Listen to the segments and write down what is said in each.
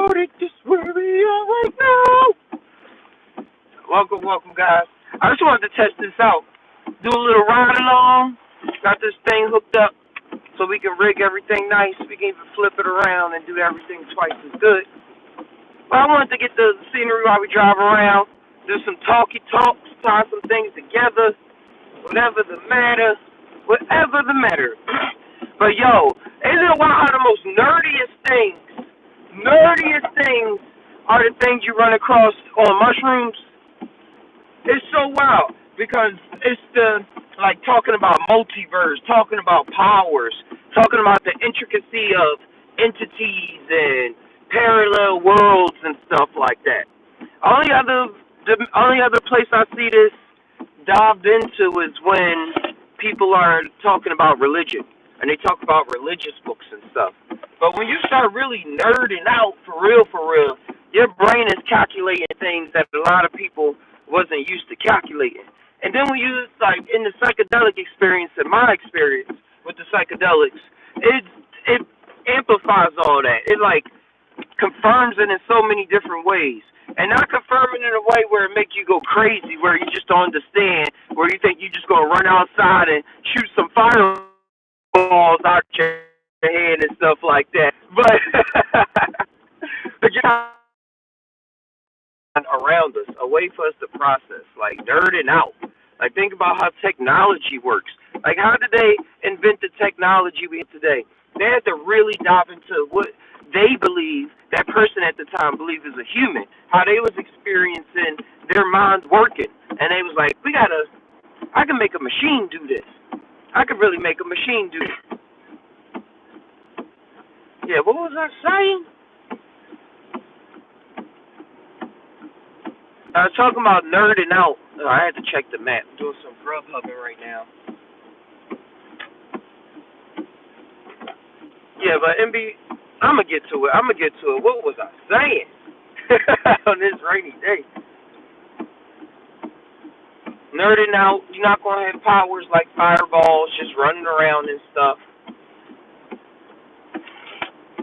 started, this where we are right now. Welcome, guys. I just wanted to test this out. Do a little ride along. Got this thing hooked up so we can rig everything nice. We can even flip it around and do everything twice as good. But I wanted to get the scenery while we drive around, do some talky talks, tie some things together, whatever the matter, whatever the matter. But yo, isn't it wild how the most nerdiest things are the things you run across on mushrooms? It's so wild because it's talking about multiverse, talking about powers, talking about the intricacy of entities and parallel worlds and stuff like that. The only other place I see this dived into is when people are talking about religion and they talk about religious books and stuff. But when you start really nerding out for real, your brain is calculating things that a lot of people wasn't used to calculating. And then when you in the psychedelic experience and my experience with the psychedelics, it amplifies all that. It confirms it in so many different ways. And not confirming in a way where it make you go crazy, where you just don't understand, where you think you just gonna run outside and shoot some fireballs out your head and stuff like that. But just around us, a way for us to process, nerding out. Think about how technology works. How did they invent the technology we have today? They had to really dive into what they believe, that person at the time believed as a human, how they was experiencing their minds working. And they was like, I can make a machine do this. I can really make a machine do this. Yeah, what was I saying? I was talking about nerding out. Oh, I had to check the map. I'm doing some grub hubbing right now. Yeah, but I'm going to get to it. What was I saying on this rainy day? Nerding out. You're not going to have powers like fireballs just running around and stuff.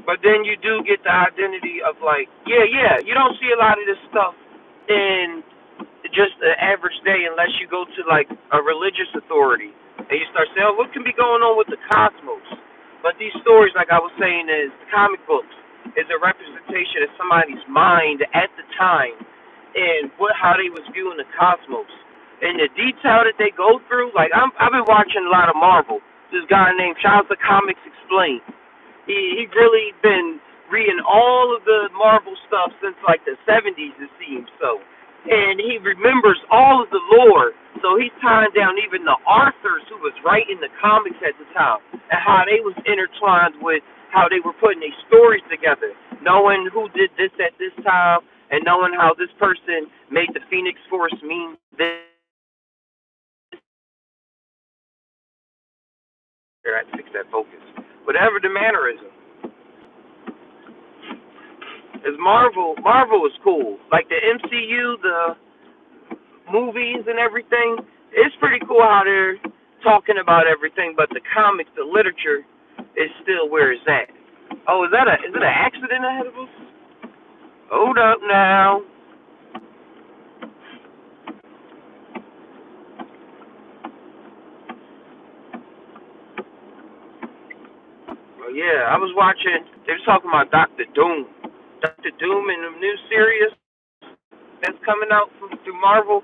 But then you do get the identity of you don't see a lot of this stuff in just the average day unless you go to a religious authority and you start saying, what can be going on with the cosmos? But these stories, like I was saying, is comic books is a representation of somebody's mind at the time and how they was viewing the cosmos. And the detail that they go through, I've been watching a lot of Marvel. This guy named Charles the Comics Explained. He really been reading all of the Marvel stuff since the 70s, it seems so. And he remembers all of the lore, so he's tying down even the authors who was writing the comics at the time and how they was intertwined with how they were putting their stories together, knowing who did this at this time and knowing how this person made the Phoenix Force mean this. Here, I had to fix that focus. Whatever the mannerism. Is Marvel is cool. The MCU, the movies and everything, it's pretty cool how they're talking about everything, but the comics, the literature is still where it's at. Oh, is it an accident ahead of us? Hold up now. Well, yeah, I was watching, they were talking about Dr. Doom. Dr. Doom in the new series that's coming out through Marvel,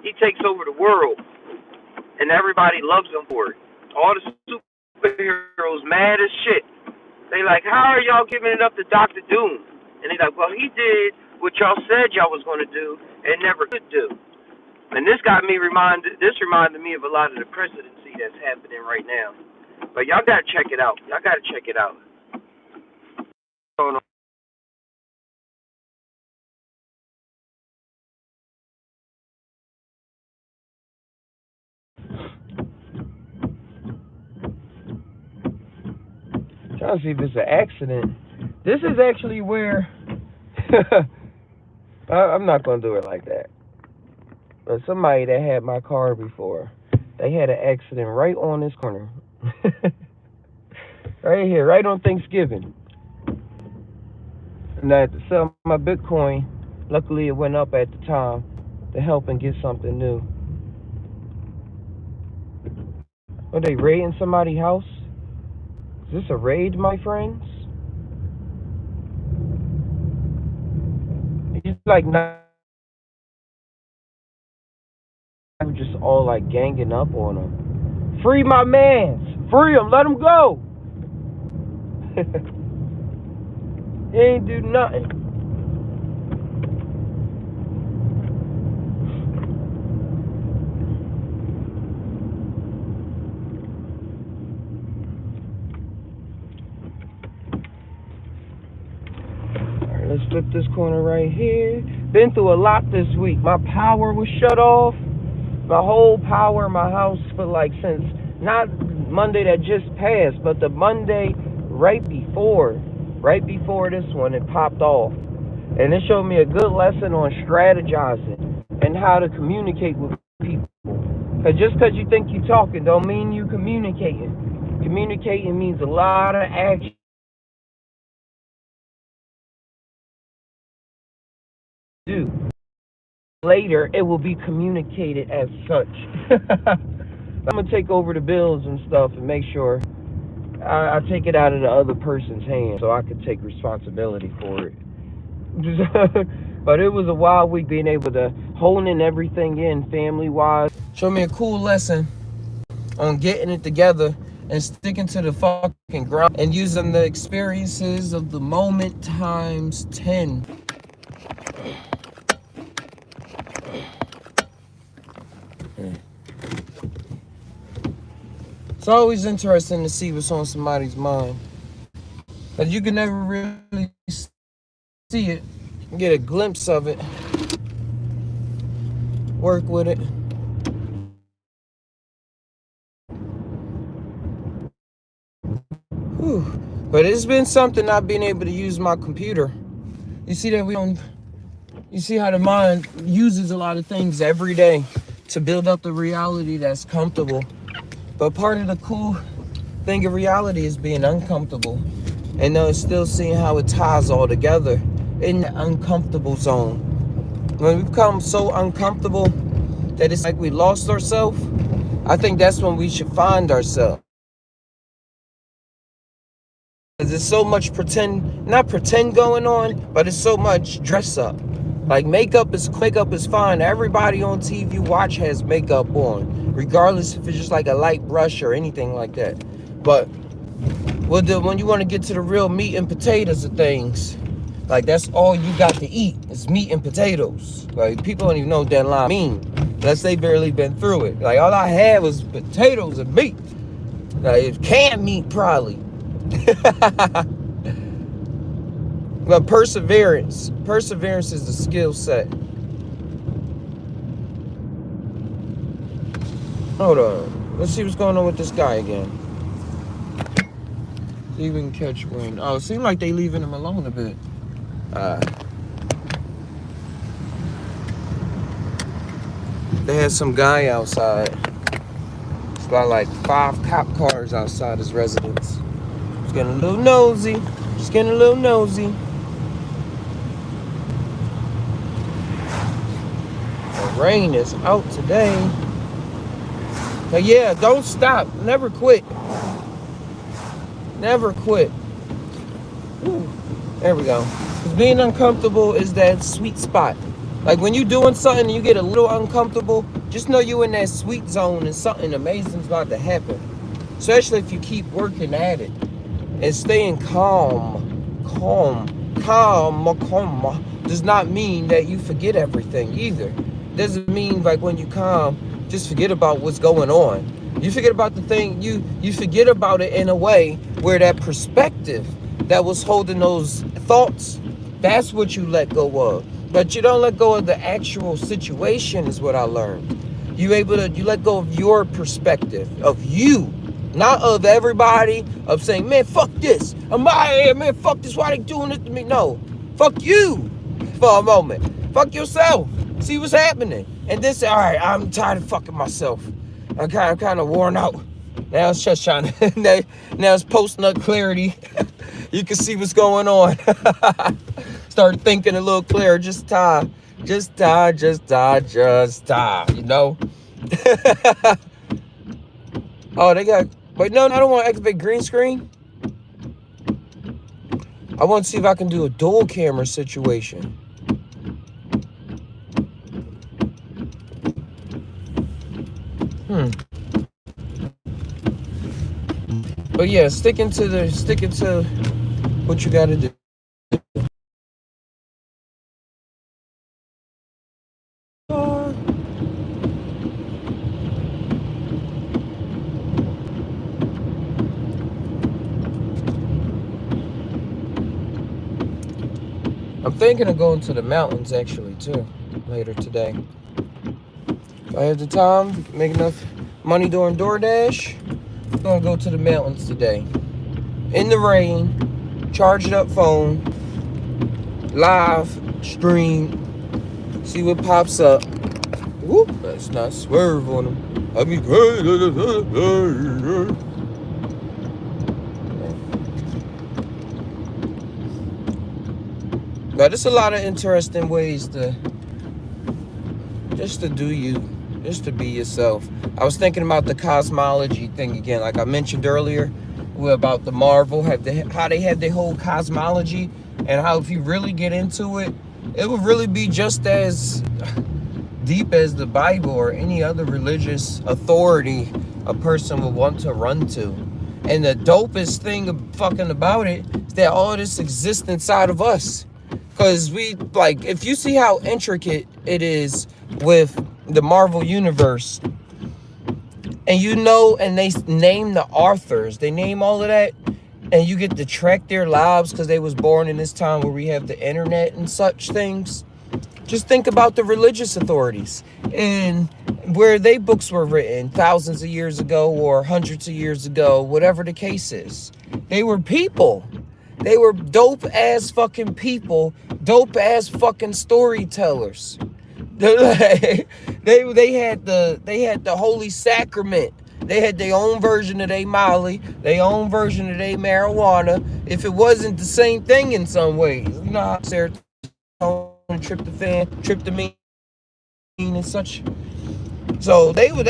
he takes over the world, and everybody loves him for it. All the superheroes mad as shit. They how are y'all giving it up to Dr. Doom? And they well, he did what y'all said y'all was going to do and never could do. And this reminded me of a lot of the presidency that's happening right now. But y'all gotta check it out. Hold on. Trying to see if it's an accident. This is actually where I'm not gonna do it like that. But somebody that had my car before, they had an accident right on this corner. Right here, right on Thanksgiving. And I had to sell my Bitcoin. Luckily, it went up at the time to help and get something new. Are they raiding somebody's house? Is this a raid, my friends? He's like not just all like ganging up on him. Free my mans! Free him! Let him go! He ain't do nothing. Alright, let's flip this corner right here. Been through a lot this week. My power was shut off. My whole power in my house for like since not Monday that just passed, but the Monday right before this one, it popped off. And it showed me a good lesson on strategizing and how to communicate with people. Because just because you think you're talking don't mean you communicating. Communicating means a lot of action. Do. Later, it will be communicated as such. I'm going to take over the bills and stuff and make sure I take it out of the other person's hands so I can take responsibility for it. But it was a wild week being able to honing everything in family-wise. Show me a cool lesson on getting it together and sticking to the fucking grind and using the experiences of the moment times 10. It's always interesting to see what's on somebody's mind. But you can never really see it, get a glimpse of it, work with it. Whew. But it's been something not being able to use my computer. You see that you see how the mind uses a lot of things every day to build up the reality that's comfortable. But part of the cool thing of reality is being uncomfortable. And still seeing how it ties all together in the uncomfortable zone. When we become so uncomfortable that it's like we lost ourselves, I think that's when we should find ourselves. There's so much not pretend going on, but it's so much dress up. Like makeup is fine. Everybody on TV watch has makeup on, regardless if it's just like a light brush or anything like that. But when you want to get to the real meat and potatoes of things, like that's all you got to eat is meat and potatoes. Like people don't even know what that line mean, unless they barely been through it. Like all I had was potatoes and meat, like canned meat probably. But perseverance is the skill set. Hold on, let's see what's going on with this guy again. See if we can catch wind. Oh, it seems like they leaving him alone a bit. They had some guy outside. It's got like 5 cop cars outside his residence. Just getting a little nosy. The rain is out today. But yeah, don't stop. Never quit. Ooh, there we go. Because being uncomfortable is that sweet spot. Like when you're doing something and you get a little uncomfortable, just know you're in that sweet zone and something amazing is about to happen. Especially if you keep working at it. And staying calm does not mean that you forget everything either. Doesn't mean like when you calm, just forget about what's going on. You forget about the thing, you forget about it in a way where that perspective that was holding those thoughts, that's what you let go of. But you don't let go of the actual situation is what I learned. You let go of your perspective, of you, not of everybody, of saying, man, fuck this. I'm out of here, man, fuck this, why they doing this to me? No, fuck you for a moment. Fuck yourself. See what's happening. And then say, all right, I'm tired of fucking myself. I'm kind of worn out. Now it's just trying to, now it's posting up clarity. You can see what's going on. start thinking a little clearer. Just tie, just tie, just tie, just tie. You know. Oh, they got. Wait, no, I don't want to activate green screen. I want to see if I can do a dual camera situation. But yeah, sticking to what you gotta do. I'm thinking of going to the mountains actually too, later today. If I have the time, make enough money doing DoorDash, I'm gonna go to the mountains today. In the rain, charged up phone, live stream, see what pops up. Whoop, let's not swerve on them. I be great. Now, there's a lot of interesting ways to just to do you, just to be yourself. I was thinking about the cosmology thing again, like I mentioned earlier, about the Marvel, how they have their whole cosmology, and how if you really get into it, it would really be just as deep as the Bible or any other religious authority a person would want to run to. And the dopest thing about it is that all of this exists inside of us. Because if you see how intricate it is with the Marvel Universe, and they name the authors, they name all of that, and you get to track their lives because they was born in this time where we have the internet and such things. Just think about the religious authorities and where they books were written thousands of years ago or hundreds of years ago, whatever the case is. They were people. They were dope ass fucking people, dope ass fucking storytellers. They had the Holy Sacrament. They had their own version of their Molly, their own version of their marijuana. If it wasn't the same thing in some ways, you know how serotonin, tryptamine, and such. So they were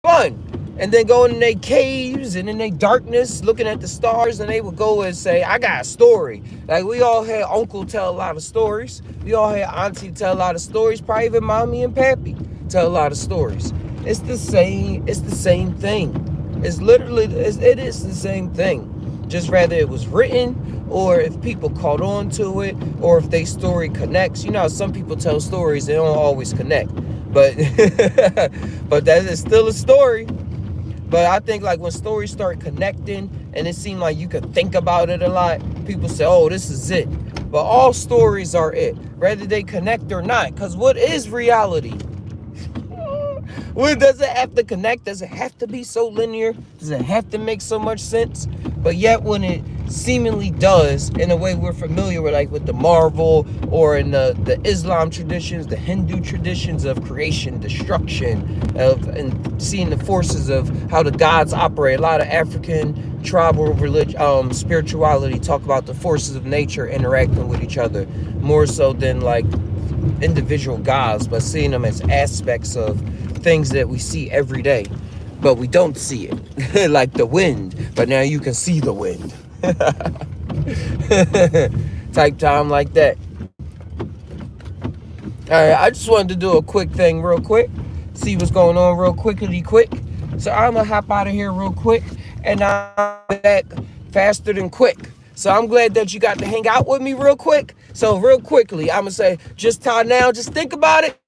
fun. And then going in their caves and in their darkness, looking at the stars, and they would go and say, I got a story. Like, we all had uncle tell a lot of stories. We all had auntie tell a lot of stories. Probably even mommy and pappy tell a lot of stories. It's the same thing. It's literally, it is the same thing. Just rather it was written, or if people caught on to it, or if their story connects. You know, some people tell stories, they don't always connect. But but that is still a story. But I think like when stories start connecting and it seems like you can think about it a lot, people say, oh, this is it. But all stories are it, whether they connect or not. Because what is reality? Well, does it have to connect? Does it have to be so linear? Does it have to make so much sense? But yet when it seemingly does, in a way we're familiar with, like with the Marvel or in the Islam traditions, the Hindu traditions of creation, destruction, and seeing the forces of how the gods operate. A lot of African tribal religion, spirituality talk about the forces of nature interacting with each other more so than like individual gods, but seeing them as aspects of things that we see every day, but we don't see it. Like the wind, but now you can see the wind. Type time like that. Alright, I just wanted to do a quick thing real quick, see what's going on real quick. So I'm gonna hop out of here real quick, and I'm back faster than quick. So I'm glad that you got to hang out with me real quick. So real quickly, I'm gonna say, just time now, just think about it.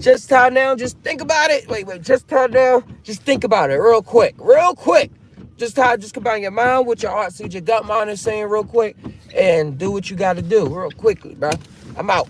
Just time now, just think about it. Wait, just time now, just think about it real quick. Just combine your mind with your heart, see what your gut mind is saying real quick, and do what you gotta do real quickly, bro. I'm out.